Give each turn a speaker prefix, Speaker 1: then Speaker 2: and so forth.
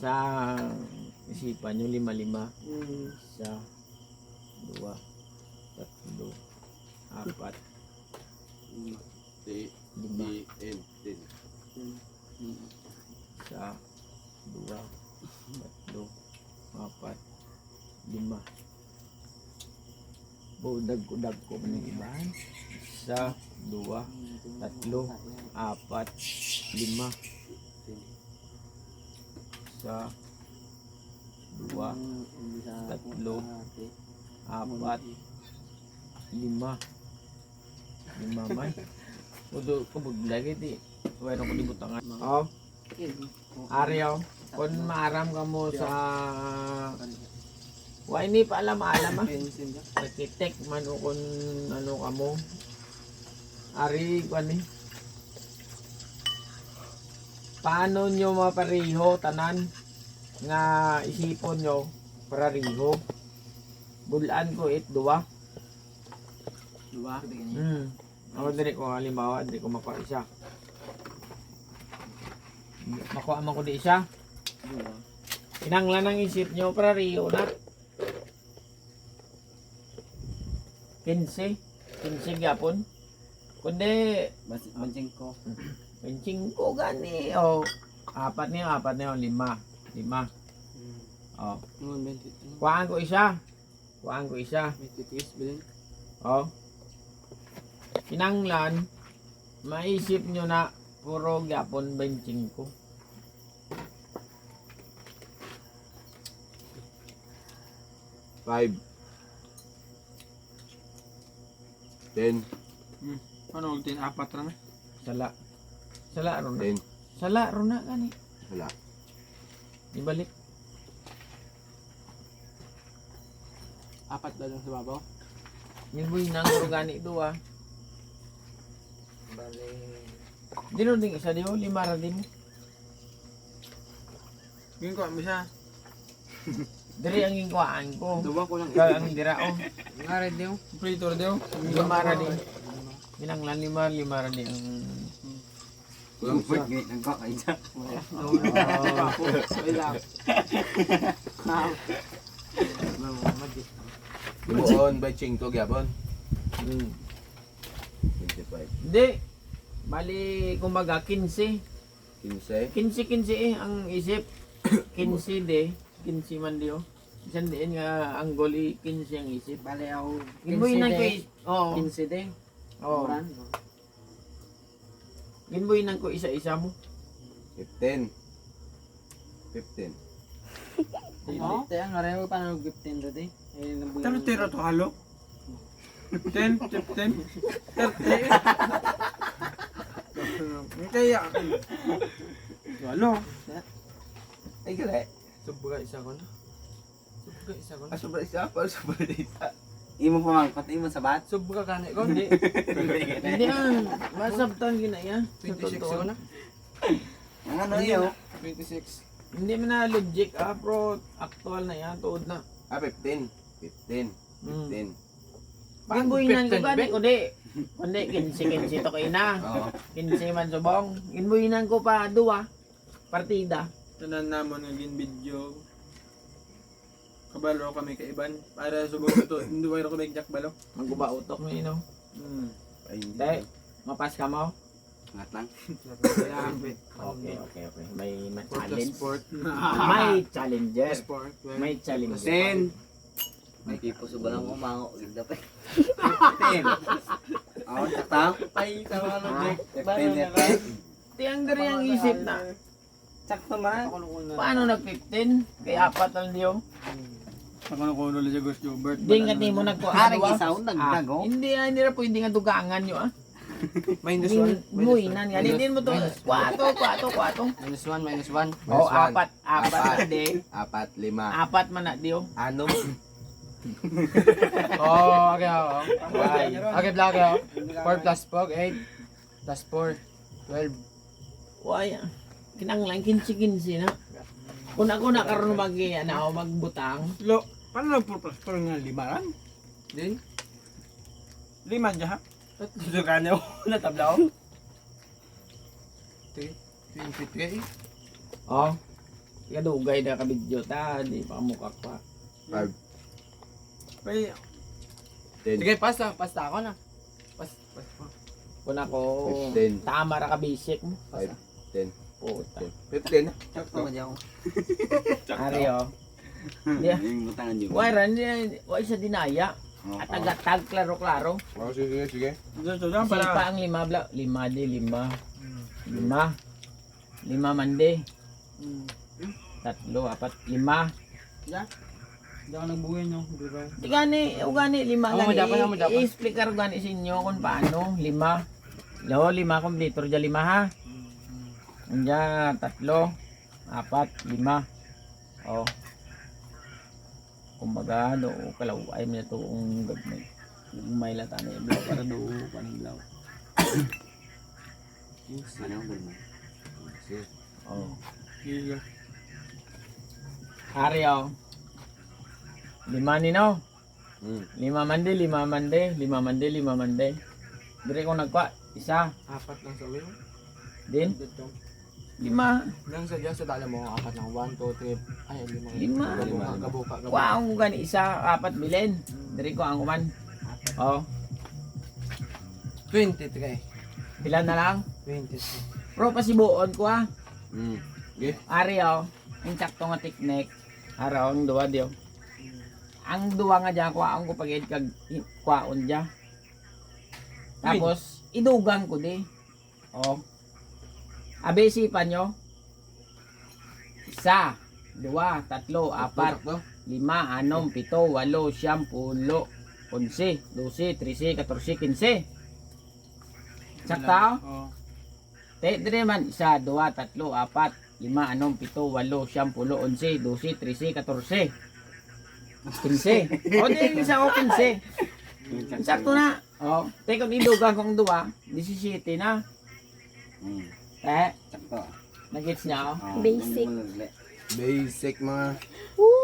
Speaker 1: Sa isipan nyo, 5-5. Isa, 2, 3, 4, 5. Isa, 2, 3, 4, 5. Budag ko man yung iba. Isa, 2, 3, 4, 5. Isa, 2, 3, 4, 5. 5 man. Udo ko lagi di. Wala ko dibutangan. Oh. Ariyo, kung maaram ka mo sa hindi pa alam ah. Architect man o kung ano ka mo. Ari kani. Paano nyo mapariho tanan nga isipon nyo para riho? Bulaan ko 2. Ako diri ko halimbawa, diri ko makuha isa. Makuha man ko di isa. Kinanglan ang isip nyo para riho na. 15 gyapon. Kundi
Speaker 2: Bansing ko.
Speaker 1: 25 gani o 4 niyo 5. 5. Oh. Kuhaan ko isa.
Speaker 2: 23 bilin.
Speaker 1: Oh. Kinanglan maisip nyo na puro gyapon 25.
Speaker 3: 5, 10,
Speaker 2: Ano din 4 ra na?
Speaker 1: Sala ron na.
Speaker 3: 10.
Speaker 1: Sala ron na gani.
Speaker 3: Wala.
Speaker 1: Ibalik.
Speaker 2: 4 ba lang sa babaw?
Speaker 1: Nilboy nang gani 2.
Speaker 2: Bale.
Speaker 1: Dino ding isa dio 5 ra din.
Speaker 2: Yung ko siya.
Speaker 1: Diri ang ingkuan ko.
Speaker 2: Duwa ko lang.
Speaker 1: Kaya ang dira oh.
Speaker 2: Ngare dio. Operator dio.
Speaker 1: 5 ra din. Kinanglan 5 ra din ang
Speaker 3: Kulang point gate ng kaka isa. Buon by 5 gyapon. 25.
Speaker 1: Hindi. Bali kumbaga 15.
Speaker 3: 15.
Speaker 1: 15 ang isip. 15 de. 15 man dio. Bisan diin nga ang goli 15 ang isip.
Speaker 2: Bale ako.
Speaker 1: Ginboy nang ko oo.
Speaker 2: 15 din.
Speaker 1: Oo. Ginboy nang ko isa-isa mo.
Speaker 3: 15. 15.
Speaker 2: Oo. Kaya nga rin pa nang 15 dati.
Speaker 4: Tano tira to halo? 10, 15, 30. Kaya halo.
Speaker 3: Ay gali.
Speaker 1: Subga isa ko na.
Speaker 3: Sobra isa pa, sobra isa.
Speaker 2: Imo pamangkot, imo sabat.
Speaker 4: Subra kani ko.
Speaker 1: Hindi. Hindi ang masabtan ginaya.
Speaker 4: 26 ko na.
Speaker 2: Ang ano iyo?
Speaker 4: 26.
Speaker 1: Hindi man na logic pero actual na yan tuod na.
Speaker 3: 15. 15. 15.
Speaker 1: Ginboy nang ko gani ko di. Kundi 15 to kay na.
Speaker 3: Oo.
Speaker 1: 15 man subong. Ginboy nang ko pa 2 partida.
Speaker 4: Tanan namon ng video. Kabalo kami kaiban para subong to. Hindi wala ko jack balo.
Speaker 1: Magguba utok mo ino.
Speaker 3: Ay hindi.
Speaker 1: Dai, mapas ka mo.
Speaker 2: Ngat lang.
Speaker 1: Okay. May
Speaker 4: Sport
Speaker 1: challenge.
Speaker 4: sport.
Speaker 1: May challenger.
Speaker 4: Sport.
Speaker 1: May challenge.
Speaker 2: 10. May tipo sa balang umango ganda pa. 10. Oh, tataw.
Speaker 4: Ay, sama na Jack.
Speaker 2: 10.
Speaker 1: Tiang diri ang isip na.
Speaker 2: Sakto man.
Speaker 1: Paano nag-15? Kaya 4 lang diyo.
Speaker 4: Ako ko ulo sa gusto Bert.
Speaker 1: Hindi nga di mo nagkuha.
Speaker 2: Ari gisaon nagdago.
Speaker 1: Hindi nira po hindi nga dugangan nyo ah.
Speaker 4: Minus 1.
Speaker 1: Muinan nga. Hindi mo to. 4.
Speaker 2: Minus 1.
Speaker 1: Oh,
Speaker 3: Minus one.
Speaker 1: 4 de.
Speaker 3: 4, 5.
Speaker 1: 4 man na diyo.
Speaker 3: Anom.
Speaker 4: Oh, okay. Okay, black ako. 4 plus 8 plus 4. 12.
Speaker 1: Why? Kinanglang 15 na. Kung ako na karon magbutang.
Speaker 4: Lo, paano na 4 plus 4 nga 5 ran?
Speaker 2: Din.
Speaker 4: 5 dyan ha? Dito ka niyo. Natabla ko. 23.
Speaker 1: Oh. kadugay na kabidyo ta, di pa kamukak pa.
Speaker 3: 5,
Speaker 1: Pero
Speaker 3: 10,
Speaker 4: Sige, pasta ako na. Pas.
Speaker 1: kung ako,
Speaker 3: 10,
Speaker 1: tama ra ka basic mo.
Speaker 3: 5, 10,
Speaker 1: Puta.
Speaker 3: 15 na.
Speaker 2: Sakto man ako.
Speaker 1: Ari oh. Yeah.
Speaker 2: Yung butangan yun.
Speaker 1: Wala sa dinaya. At agatag, klaro-klaro.
Speaker 3: Oh, sige, sige.
Speaker 1: Sipa ang lima, lima. Lima mande. Tatlo, apat, lima.
Speaker 2: Hindi ako nagbuhay nyo.
Speaker 1: Di gani, lima
Speaker 4: Ako,
Speaker 1: lang.
Speaker 4: madapan, ako, madapan.
Speaker 1: I-explic ka gani sa inyo kung paano. Lima. Lima kompleto. Diyan lima ha. Diyan, tatlo, apat, lima. Oh. Kumbaga, do kalaw ay mo to ang gagmay. May lata na iblaw para do panilaw.
Speaker 2: Ano ang bulman?
Speaker 1: Oh. Aryo. Lima nino. Lima mande. Dire ko nagpa isa,
Speaker 4: Apat lang sa ulo.
Speaker 1: din lima.
Speaker 4: Nang sa diyan sa dala mo, apat lang. 1, 2, 3. Ay,
Speaker 1: Lima.
Speaker 4: Gabuka.
Speaker 1: Kuha ang gani isa, apat bilin. Dire ko ang kuman. Oh,
Speaker 4: 23.
Speaker 1: pila na lang.
Speaker 4: 23.
Speaker 1: Pro pasibuon ko ha.
Speaker 3: Okay.
Speaker 1: Aryo, ang sakto nga teknik. Araw ang duwa dio. Ang duwa nga diyan kuha ko pagid kag kuhaon diya. Tapos idugang ko di. Oh. Abe isipan nyo. 1, 2, 3, 4, 5, 6, 7, 8, 9, 10, 11, 12, 13, 14, 15. Sakta?
Speaker 4: Oo.
Speaker 1: Te, dire man 1, 2, 3, 4, 5, 6, 7, 8, 9, 10, 11, 12, 13, 14. 15. O di isa ko 15. Sakto na. O, te kung idugang kong duwa, 17 na. Te,
Speaker 2: Sakto.
Speaker 1: nag-gets niya ako.
Speaker 5: Basic.
Speaker 3: Basic mga.
Speaker 5: Woo!